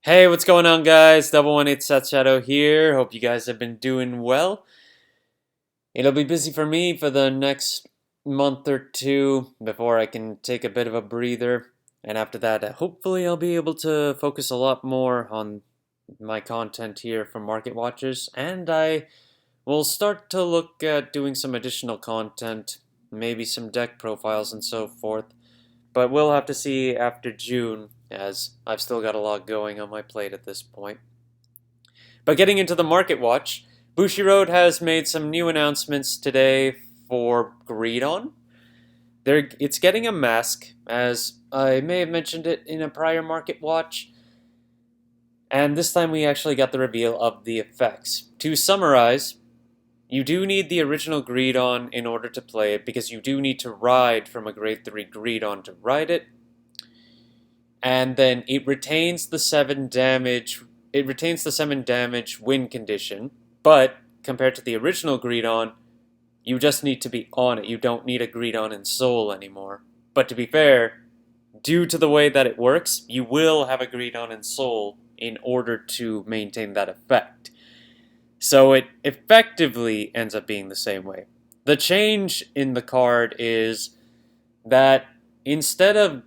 Hey, what's going on, guys? 118 Seth Shadow here. Hope you guys have been doing well. It'll be busy for me for the next month or two before I can take a bit of a breather. And after that, hopefully I'll be able to focus a lot more on my content here for Market Watchers. And I will start to look at doing some additional content, maybe some deck profiles and so forth. But we'll have to see after June, as I've still got a lot going on my plate at this point. But getting into the Market Watch, Bushiroad has made some new announcements today for Greedon. It's getting a mask, as I may have mentioned it in a prior Market Watch, and this time we actually got the reveal of the effects. To summarize, you do need the original Greedon in order to play it, because you do need to ride from a grade 3 Greedon to ride it, and then it retains the 7 damage. It retains the 7 damage win condition, but compared to the original Greedon, you just need to be on it. You don't need a Greedon in Soul anymore. But to be fair, due to the way that it works, you will have a Greedon in Soul in order to maintain that effect. So it effectively ends up being the same way. The change in the card is that instead of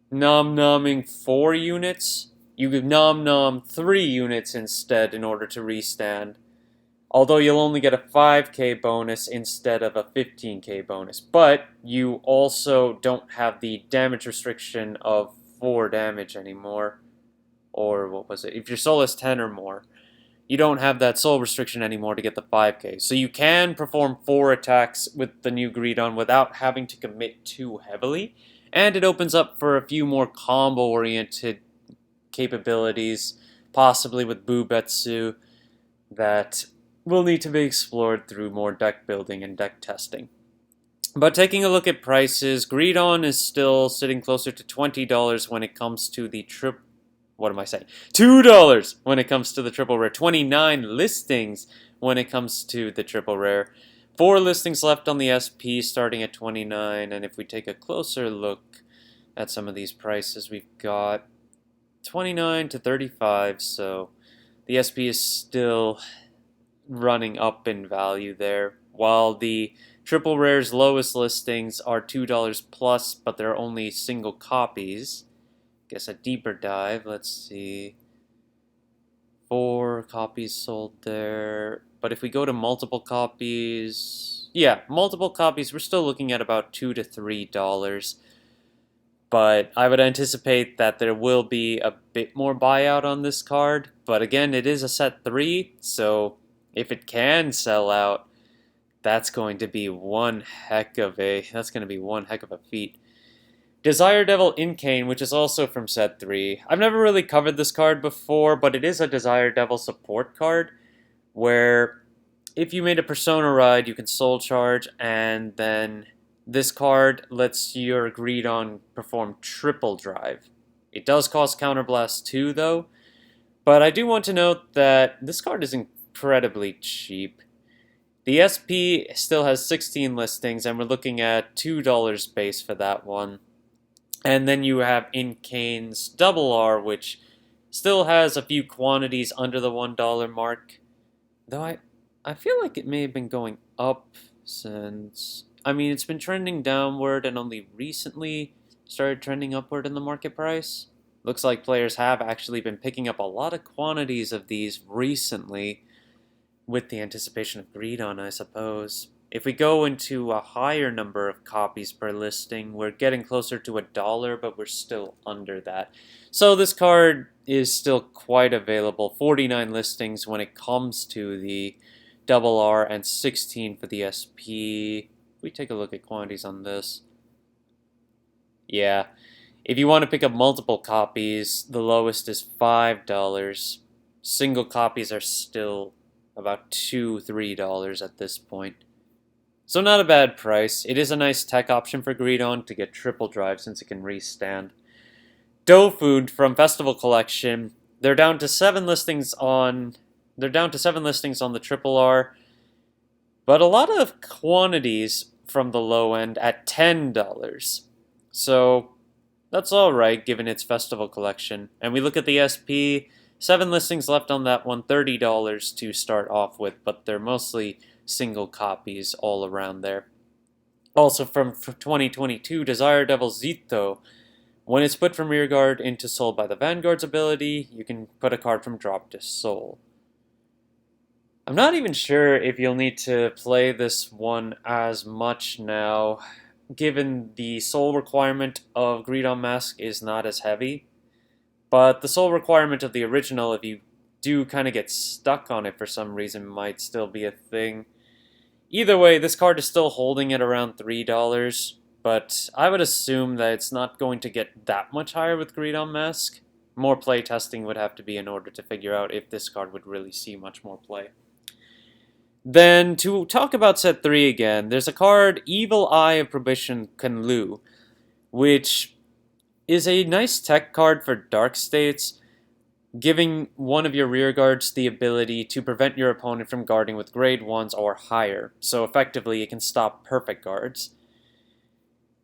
nom-nomming 4 units, you could nom-nom 3 units instead in order to restand. Although you'll only get a 5k bonus instead of a 15k bonus. But you also don't have the damage restriction of 4 damage anymore. Or what was it? If your soul is 10 or more, you don't have that soul restriction anymore to get the 5k. So you can perform 4 attacks with the new Greedon without having to commit too heavily. And it opens up for a few more combo-oriented capabilities, possibly with Bubetsu, that will need to be explored through more deck building and deck testing. But taking a look at prices, Greedon is still sitting closer to $20 when it comes to the what am I saying? $2 when it comes to the triple rare. 29 listings when it comes to the triple rare. 4 listings left on the SP starting at 29, and if we take a closer look at some of these prices, we've got 29 to 35, so the SP is still running up in value there, while the triple rare's lowest listings are $2 plus, but they're only single copies. Guess a deeper dive, let's see. 4 copies sold there. But if we go to multiple copies, yeah, multiple copies, we're still looking at about $2 to $3. But I would anticipate that there will be a bit more buyout on this card. But again, it is a set 3, so if it can sell out, that's going to be one heck of a feat. Desire Devil Incane, which is also from set 3. I've never really covered this card before, but it is a Desire Devil support card, where if you made a Persona ride, you can soul charge, and then this card lets your Greedon perform triple drive. It does cost Counterblast 2, though, but I do want to note that this card is incredibly cheap. The SP still has 16 listings, and we're looking at $2 base for that one. And then you have Incane's Double R, which still has a few quantities under the $1 mark. Though I feel like it may have been going up since... I mean, it's been trending downward and only recently started trending upward in the market price. Looks like players have actually been picking up a lot of quantities of these recently, with the anticipation of Greedon, I suppose. If we go into a higher number of copies per listing, we're getting closer to $1, but we're still under that. So this card is still quite available. 49 listings when it comes to the Double R and 16 for the SP. If we take a look at quantities on this. Yeah, if you want to pick up multiple copies, the lowest is $5. Single copies are still about $2, $3 at this point. So not a bad price. It is a nice tech option for Greedon to get triple drive since it can restand. Dough Food from Festival Collection. They're down to 7 listings on the triple R, but a lot of quantities from the low end at $10. So That's alright given its festival collection. And we look at the SP, 7 listings left on that one, $30 to start off with, but they're mostly single copies all around there. Also from 2022, Desire Devil Zito. When it's put from rearguard into soul by the Vanguard's ability, you can put a card from drop to soul. I'm not even sure if you'll need to play this one as much now, given the soul requirement of Greedon Mask is not as heavy. But the soul requirement of the original, if you do kind of get stuck on it for some reason, might still be a thing. Either way, this card is still holding at around $3, but I would assume that it's not going to get that much higher with Greedon Mask. More play testing would have to be in order to figure out if this card would really see much more play. Then, to talk about set 3 again, there's a card, Evil Eye of Prohibition Kunlu, which is a nice tech card for dark states, giving one of your rear guards the ability to prevent your opponent from guarding with grade 1s or higher, so effectively it can stop perfect guards.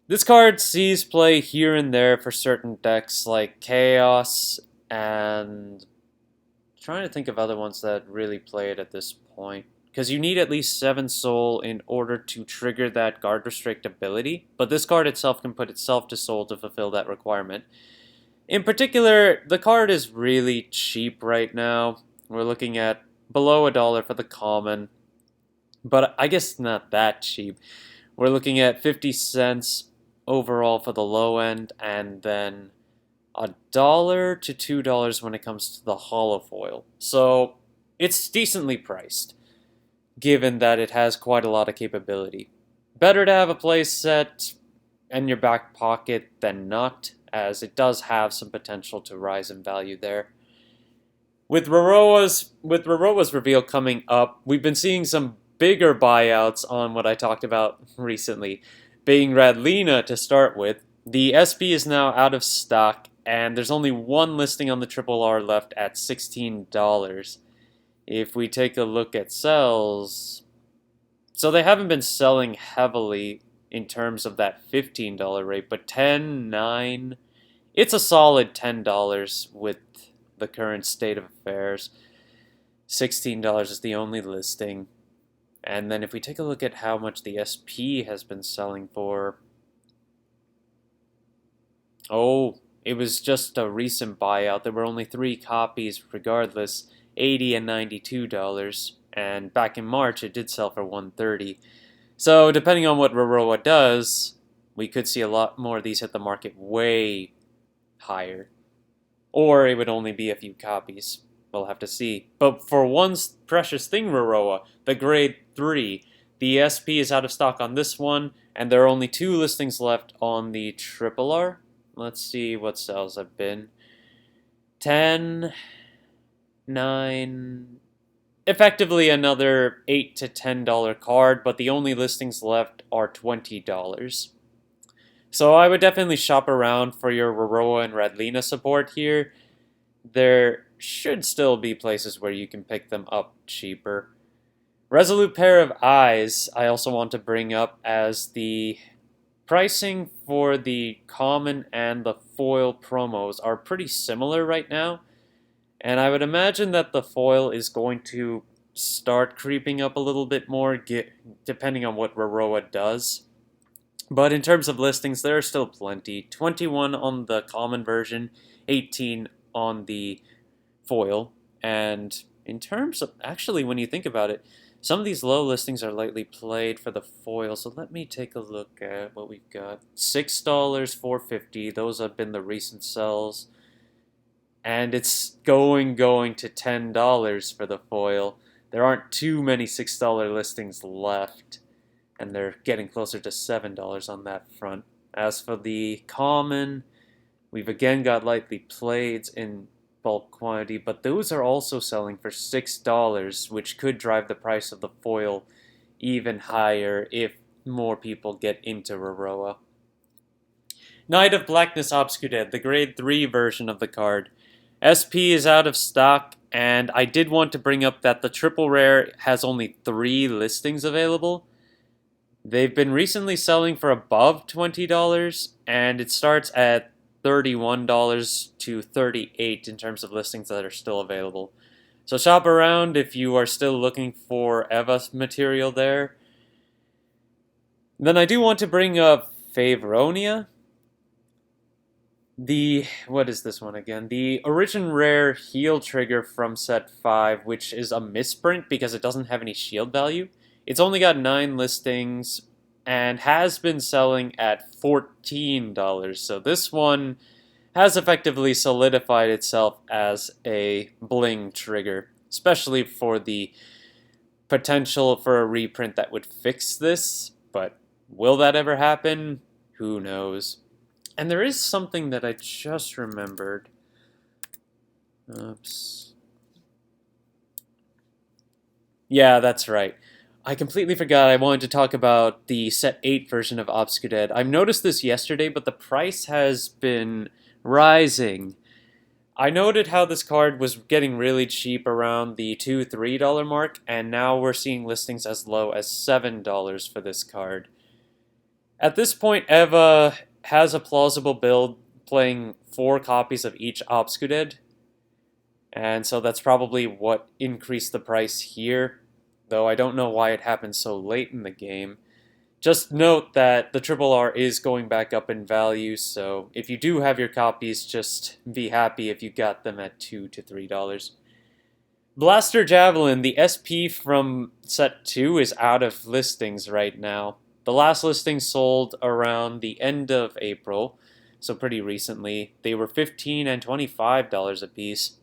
This card sees play here and there for certain decks like Chaos, and I'm trying to think of other ones that really play it at this point. Because you need at least 7 soul in order to trigger that guard restrict ability, but this card itself can put itself to soul to fulfill that requirement. In particular, the card is really cheap right now. We're looking at below $1 for the common, but I guess not that cheap. We're looking at 50 cents overall for the low end, and then $1 to $2 when it comes to the hollow foil. So it's decently priced, given that it has quite a lot of capability. Better to have a play set in your back pocket than not, as it does have some potential to rise in value there. With Rorowa's reveal coming up, we've been seeing some bigger buyouts on what I talked about recently, being Radlina to start with. The SP is now out of stock, and there's only one listing on the Triple R left at $16. If we take a look at sells, so they haven't been selling heavily in terms of that $15 rate, but $10, $9, it's a solid $10 with the current state of affairs. $16 is the only listing. And then if we take a look at how much the SP has been selling for, oh, it was just a recent buyout. There were only 3 copies regardless. $80 and $92, and back in March it did sell for $130. So depending on what Rorowa does, we could see a lot more of these hit the market way higher. Or it would only be a few copies. We'll have to see. But for one precious thing, Rorowa, the grade 3, the SP is out of stock on this one, and there are only 2 listings left on the Triple R. Let's see what sales have been. 10... 9, effectively another $8 to $10 card, but the only listings left are $20. So I would definitely shop around for your Rorowa and Radlina support here. There should still be places where you can pick them up cheaper. Resolute Pair of Eyes I also want to bring up, as the pricing for the common and the foil promos are pretty similar right now. And I would imagine that the foil is going to start creeping up a little bit more, depending on what Rorowa does. But in terms of listings, there are still plenty. 21 on the common version, 18 on the foil. And in terms of, actually, when you think about it, some of these low listings are lightly played for the foil. So let me take a look at what we've got. $6, $4.50, those have been the recent sells. And it's going to $10 for the foil. There aren't too many $6 listings left, and they're getting closer to $7 on that front. As for the common, we've again got lightly played in bulk quantity, but those are also selling for $6, which could drive the price of the foil even higher if more people get into Rorowa. Knight of Blackness Obscured, the grade 3 version of the card. SP is out of stock, and I did want to bring up that the triple rare has only 3 listings available. They've been recently selling for above $20, and it starts at $31 to $38 in terms of listings that are still available. So shop around if you are still looking for EVA material there. Then I do want to bring up Favronia. What is this one again? The Origin Rare Heal Trigger from set 5, which is a misprint because it doesn't have any shield value. It's only got 9 listings and has been selling at $14. So this one has effectively solidified itself as a bling trigger, especially for the potential for a reprint that would fix this. But will that ever happen? Who knows? And there is something that I just remembered. Oops. Yeah, that's right. I completely forgot I wanted to talk about the Set 8 version of Obscured. I noticed this yesterday, but the price has been rising. I noted how this card was getting really cheap around the $2, $3 mark, and now we're seeing listings as low as $7 for this card. At this point, EVA has a plausible build playing 4 copies of each Obscured, and so that's probably what increased the price here, though I don't know why it happened so late in the game. Just note that the RRR is going back up in value, so if you do have your copies, just be happy if you got them at $2 to $3. Blaster Javelin, the SP from set 2 is out of listings right now. The last listing sold around the end of April, so pretty recently. They were $15 and $25 a piece.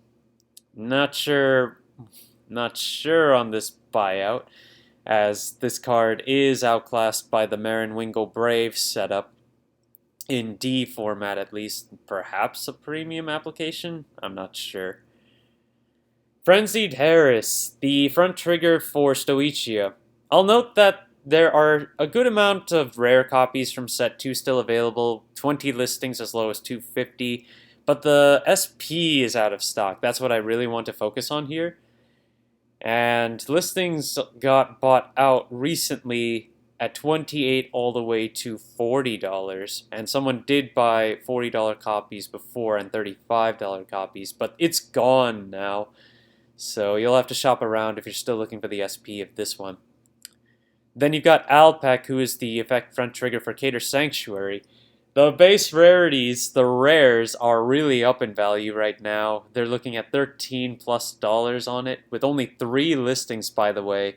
Not sure on this buyout, as this card is outclassed by the Marin Wingle Brave setup. In D format at least, perhaps a premium application? I'm not sure. Frenzied Harris, the front trigger for Stoichia. I'll note that there are a good amount of rare copies from set 2 still available, 20 listings as low as $250, but the SP is out of stock. That's what I really want to focus on here. And listings got bought out recently at $28 all the way to $40, and someone did buy $40 copies before and $35 copies, but it's gone now. So you'll have to shop around if you're still looking for the SP of this one. Then you've got Alpec, who is the effect front trigger for Cater Sanctuary. The base rarities, the rares, are really up in value right now. They're looking at $13+ on it, with only 3 listings, by the way,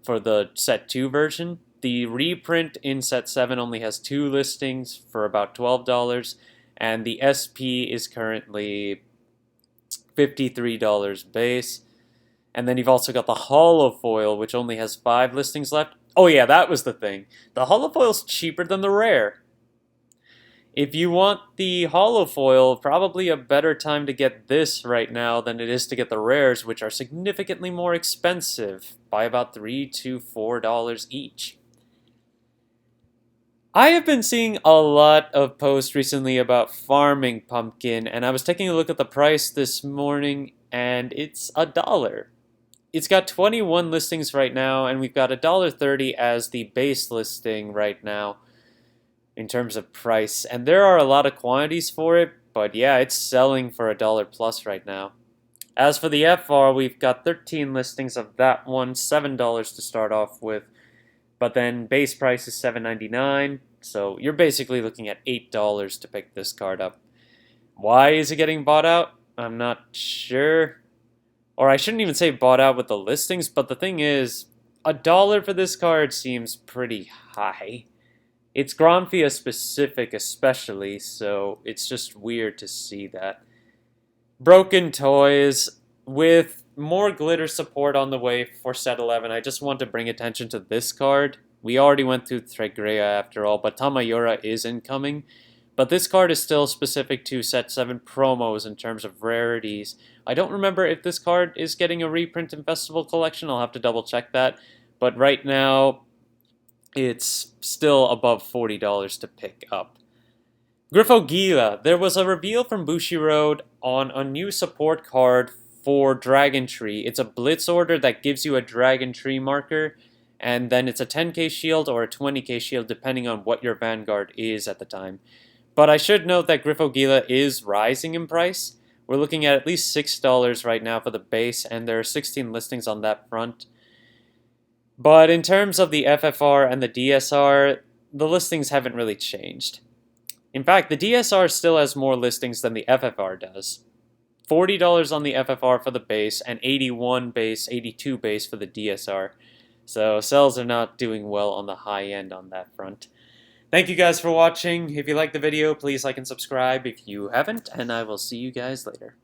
for the Set 2 version. The reprint in Set 7 only has 2 listings for about $12, and the SP is currently $53 base. And then you've also got the holofoil, which only has 5 listings left. Oh yeah, that was the thing. The holofoil's cheaper than the rare. If you want the holofoil, probably a better time to get this right now than it is to get the rares, which are significantly more expensive, by about $3 to $4 each. I have been seeing a lot of posts recently about farming pumpkin, and I was taking a look at the price this morning, and it's $1. It's got 21 listings right now, and we've got $1.30 as the base listing right now in terms of price. And there are a lot of quantities for it, but yeah, it's selling for $1+ right now. As for the FR, we've got 13 listings of that one, $7 to start off with, but then base price is $7.99, so you're basically looking at $8 to pick this card up. Why is it getting bought out? I'm not sure. Or I shouldn't even say bought out with the listings, but the thing is, $1 for this card seems pretty high. It's Granfia specific especially, so it's just weird to see that. Broken Toys, with more glitter support on the way for set 11, I just want to bring attention to this card. We already went through Tregrea after all, but Tamayura is incoming. But this card is still specific to set 7 promos in terms of rarities. I don't remember if this card is getting a reprint in Festival Collection. I'll have to double check that. But right now, it's still above $40 to pick up. Griffogila. There was a reveal from Bushiroad on a new support card for Dragon Tree. It's a Blitz order that gives you a Dragon Tree marker, and then it's a 10k shield or a 20k shield depending on what your Vanguard is at the time. But I should note that Gila is rising in price. We're looking at least $6 right now for the base, and there are 16 listings on that front. But in terms of the FFR and the DSR, the listings haven't really changed. In fact, the DSR still has more listings than the FFR does. $40 on the FFR for the base, and 81 base, 82 base for the DSR. So sales are not doing well on the high end on that front. Thank you guys for watching. If you liked the video, please like and subscribe if you haven't, and I will see you guys later.